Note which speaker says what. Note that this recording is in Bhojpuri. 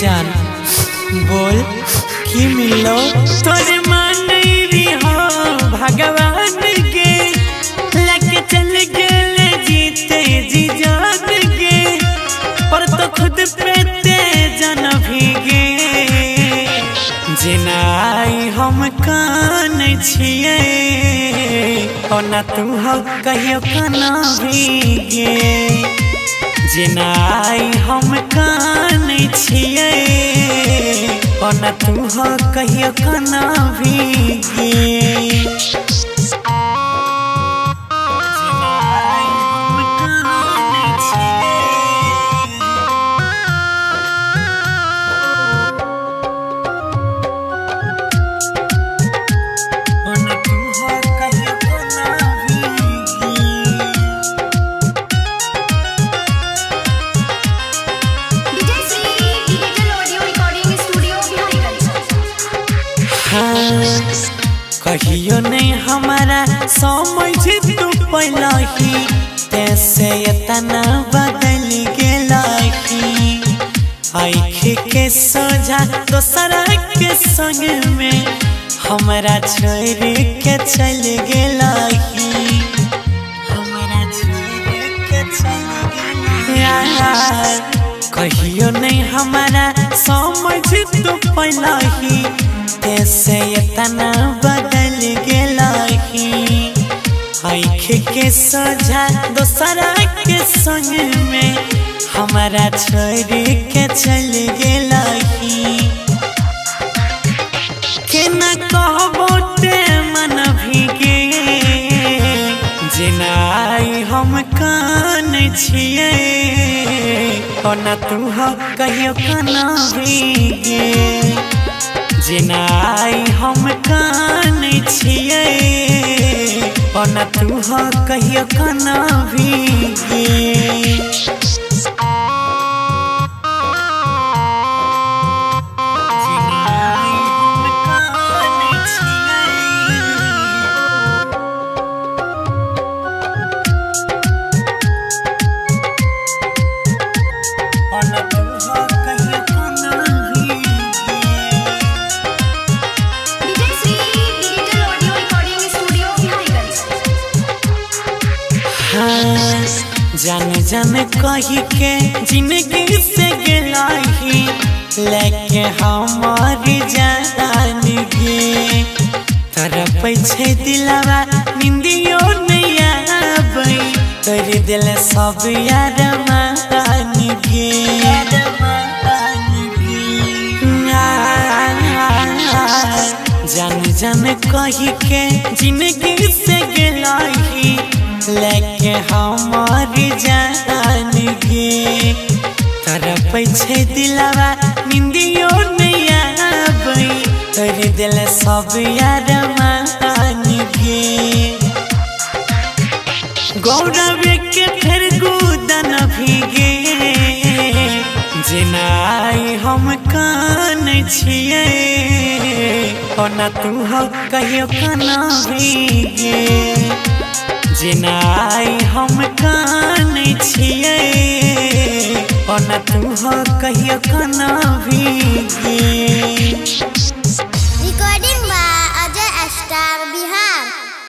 Speaker 1: जान बोल की मिलो
Speaker 2: तोरे मान रही हो भगवान के लेके चल गए जीते जी जान के पर तो खुद पे ते जन भीगे जिनाई हम कान छिए और न तू हो कहियो काना भीगे जिनाई हम कान छिए और न तू हो कहियो काना भीगे कहियो नहीं हमारा समझ तू पहला ही तैसे इतना बदल गेला ही आँख के सोझा दोसरा के संग में हमारा छोड़ के चल गेला ही हमारा छोड़ के चल गेला कहियो नहीं हमारा समझ तू पहला ही कैसे इतना बदल गेला ही आँख के सोझा दोसरा के संग में हमारा छोड़ के चल गेला ही केना कहबो ते मन भीगे जिनाई हम कान छिए और न तू हो कहियो काना भीगे जिनाई हम कान छिए और न तू हो कहियो काना भीगे जान जान कही के जिंदगी से गेलाही लेके हमारी जान गे तरफ छे दिलवा निंदियो नहीं आबै तोरी दिल सब यार मान गे जान जान कही के जिंदगी से गेलाही लेके हमारी जान गे तरफ छे दिलवा निंदियो नहीं आबै तोरी दिल सब यार मान गे गौरव के फिर गुदन भीगे जिनाई हम कान छिए और न तू हो कहियो काना भीगे जिनाई हम कान छिए और न तू हो कहियो काना भीगे
Speaker 3: recording by Ajay star Bihar.